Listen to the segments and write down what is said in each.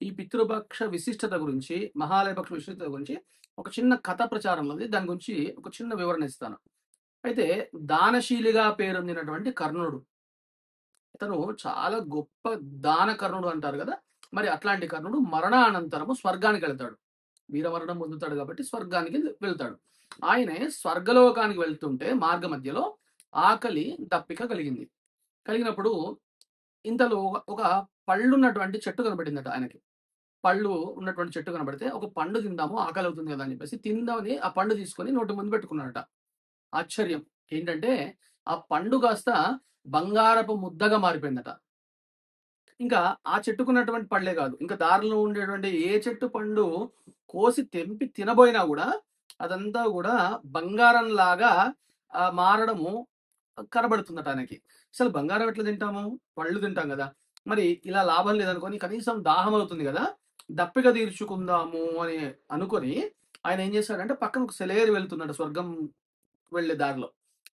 ఈ పితృపక్ష విశిష్టత గురించి, మహాలయ పక్ష విశిష్టత గురించి ఒక చిన్న కథ ప్రచారంలో ఉంది. దాని గురించి ఒక చిన్న వివరణ ఇస్తాను. అయితే దానశీలిగా పేరొందినటువంటి కర్ణుడు. అతను చాలా గొప్ప దానకర్ణుడు అంటారు కదా! మరి అట్లాంటి కర్ణుడు మరణానంతరము స్వర్గానికెళ్తాడు. వీరమరణం పొందుతాడు కాబట్టి స్వర్గానికి వెళ్తాడు. ఆయనే స్వర్గలోకానికి వెళ్తుంటే మార్గ మధ్యలో ఆకలి, దప్పిక కలిగింది. కలిగినప్పుడు ఇంతలో ఒక పళ్ళున్నటువంటి చెట్టు కనపడిందట ఆయనకి. పళ్ళు ఉన్నటువంటి చెట్టు కనపడితే ఒక పండు తిందాము ఆకలవుతుంది కదా అని చెప్పేసి తిందామని ఆ పండు తీసుకొని నోటి ముందు పెట్టుకున్నాడట. ఆశ్చర్యం ఏంటంటే ఆ పండు కాస్త బంగారపు ముద్దగా మారిపోయిందట. ఇంకా ఆ చెట్టుకున్నటువంటి పళ్ళే కాదు, ఇంకా దారిలో ఉండేటువంటి ఏ చెట్టు పండు కోసి తెంపి తినబోయినా కూడా అదంతా కూడా బంగారం లాగా మారడము కనబడుతుందట ఆయనకి. అసలు బంగారం ఎట్లా తింటాము? పళ్ళు తింటాం కదా! మరి ఇలా లాభం లేదనుకోని కనీసం దాహం అవుతుంది కదా! దప్పిక తీర్చుకుందాము అని అనుకొని ఆయన ఏం చేశాడంటే పక్కన ఒక సెలయేరు వెళ్తుందట స్వర్గం వెళ్ళే దారిలో.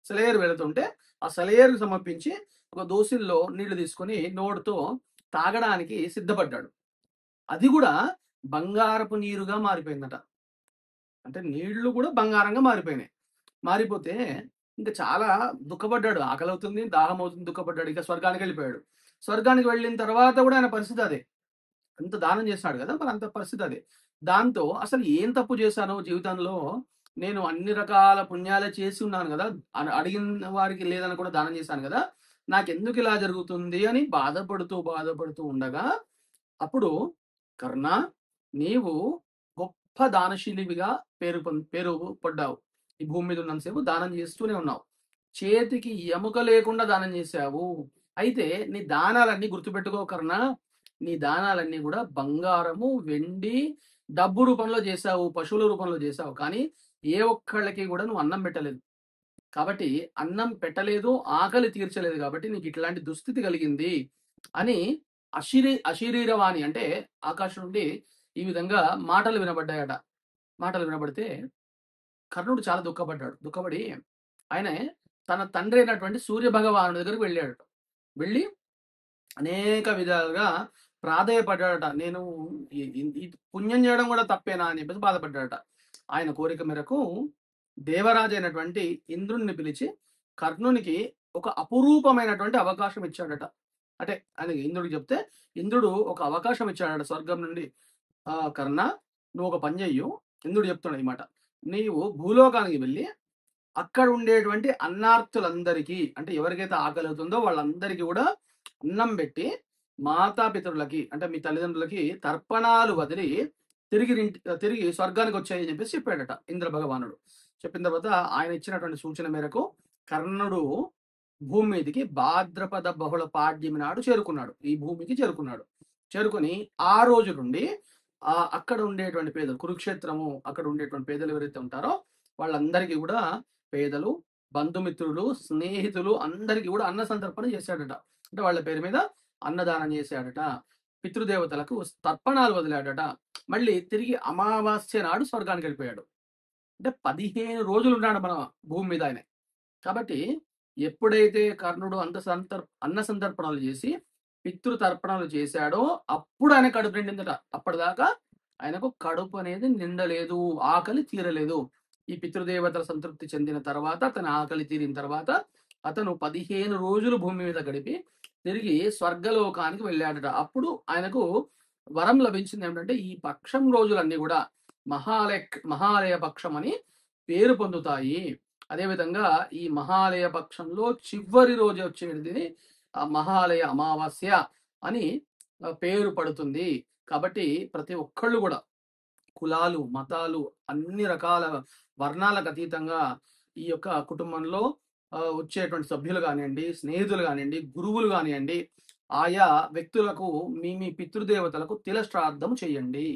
సెలయేరు వెళుతుంటే ఆ సెలయేరుకి సమర్పించి ఒక దోసిల్లో నీళ్లు తీసుకొని నోటితో తాగడానికి సిద్ధపడ్డాడు. అది కూడా బంగారపు నీరుగా మారిపోయిందట. అంటే నీళ్లు కూడా బంగారంగా మారిపోయినాయి. మారిపోతే ఇంకా చాలా దుఃఖపడ్డాడు. ఆకలవుతుంది, దాహం అవుతుంది, దుఃఖపడ్డాడు. ఇక స్వర్గానికి వెళ్ళిపోయాడు. స్వర్గానికి వెళ్ళిన తర్వాత కూడా ఆయన పరిస్థితి అదే. అంత దానం చేస్తున్నాడు కదా! మరి అంత పరిస్థితి అదే. దాంతో అసలు ఏం తప్పు చేశాను జీవితంలో? నేను అన్ని రకాల పుణ్యాలే చేసి ఉన్నాను కదా! అడిగిన వారికి లేదని కూడా దానం చేశాను కదా! నాకెందుకు ఇలా జరుగుతుంది అని బాధపడుతూ ఉండగా అప్పుడు కర్ణ, నీవు గొప్ప దానశీలివిగా పేరు పడ్డావు. ఈ భూమి మీద ఉన్నంతసేపు దానం చేస్తూనే ఉన్నావు. చేతికి ఎముక లేకుండా దానం చేశావు. అయితే నీ దానాలన్నీ గుర్తుపెట్టుకో కర్ణ. నీ దానాలన్నీ కూడా బంగారము, వెండి, డబ్బు రూపంలో చేశావు, పశువుల రూపంలో చేశావు. కానీ ఏ ఒక్కళ్ళకి కూడా నువ్వు అన్నం పెట్టలేదు. కాబట్టి అన్నం పెట్టలేదు, ఆకలి తీర్చలేదు కాబట్టి నీకు ఇట్లాంటి దుస్థితి కలిగింది అని అశరీరవాణి అంటే ఆకాశం నుండి ఈ విధంగా మాటలు వినబడ్డాయట. మాటలు వినబడితే కర్ణుడు చాలా దుఃఖపడ్డాడు. దుఃఖపడి ఆయన తన తండ్రి అయినటువంటి సూర్య భగవానుడి దగ్గరికి వెళ్ళాడట. వెళ్ళి అనేక విధాలుగా ప్రాధేయపడ్డాడట. నేను ఈ పుణ్యం చేయడం కూడా తప్పేనా అని చెప్పేసి బాధపడ్డాడట. ఆయన కోరిక మేరకు దేవరాజు అయినటువంటి ఇంద్రుణ్ణి పిలిచి కర్ణునికి ఒక అపురూపమైనటువంటి అవకాశం ఇచ్చాడట. అంటే ఆయన ఇంద్రుడికి చెప్తే ఇంద్రుడు ఒక అవకాశం ఇచ్చాడట స్వర్గం నుండి. కర్ణ, నువ్వు ఒక పని చెయ్యు. ఇంద్రుడు చెప్తున్నాడు ఈ మాట. నీవు భూలోకానికి వెళ్ళి అక్కడ ఉండేటువంటి అన్నార్తులందరికీ, అంటే ఎవరికైతే ఆకలి అవుతుందో వాళ్ళందరికీ కూడా అన్నం పెట్టి మాతాపితరులకి అంటే మీ తల్లిదండ్రులకి తర్పణాలు వదిలి తిరిగి స్వర్గానికి వచ్చాయని చెప్పేసి చెప్పాడట ఇంద్ర భగవానుడు. చెప్పిన తర్వాత ఆయన ఇచ్చినటువంటి సూచన మేరకు కర్ణుడు భూమి మీదకి భాద్రపద బహుళ పాడ్యమి నాడు చేరుకున్నాడు. ఈ భూమికి చేరుకున్నాడు. చేరుకొని ఆ రోజు నుండి అక్కడ ఉండేటువంటి పేదలు, కురుక్షేత్రము అక్కడ ఉండేటువంటి పేదలు ఎవరైతే ఉంటారో వాళ్ళందరికీ కూడా పేదలు, బంధుమిత్రులు, స్నేహితులు అందరికీ కూడా అన్న సంతర్పణ చేశాడట. అంటే వాళ్ళ పేరు మీద అన్నదానం చేశాడట. పితృదేవతలకు తర్పణాలు వదిలాడట. మళ్ళీ తిరిగి అమావాస్య నాడు స్వర్గానికి వెళ్ళిపోయాడు. అంటే 15 రోజులు ఉన్నాడు మన భూమి మీద ఆయన. కాబట్టి ఎప్పుడైతే కర్ణుడు అన్న సంతర్పణలు చేసి పితృతర్పణలు చేశాడో అప్పుడు ఆయన కడుపు నిండిందట. అప్పటిదాకా ఆయనకు కడుపు అనేది నిండలేదు, ఆకలి తీరలేదు. ఈ పితృదేవతల సంతృప్తి చెందిన తర్వాత అతని ఆకలి తీరిన తర్వాత అతను 15 రోజులు భూమి మీద గడిపి తిరిగి స్వర్గలోకానికి వెళ్ళాడట. అప్పుడు ఆయనకు వరం లభించింది ఏమిటంటే ఈ పక్షం రోజులన్నీ కూడా మహాలయ పక్షం అని పేరు పొందుతాయి. అదేవిధంగా ఈ మహాలయ పక్షంలో చివరి రోజు వచ్చేది మహాలయ అమావాస్య అని పేరు పడుతుంది. కాబట్టి ప్రతి ఒక్కళ్ళు కూడా కులాలు, మతాలు, అన్ని రకాల వర్ణాలకు అతీతంగా ఈ యొక్క కుటుంబంలో వచ్చేటువంటి సభ్యులు కానివ్వండి, స్నేహితులు కానివ్వండి, గురువులు కానివ్వండి, ఆయా వ్యక్తులకు మీ పితృదేవతలకు తిల శ్రాద్ధం చేయండి.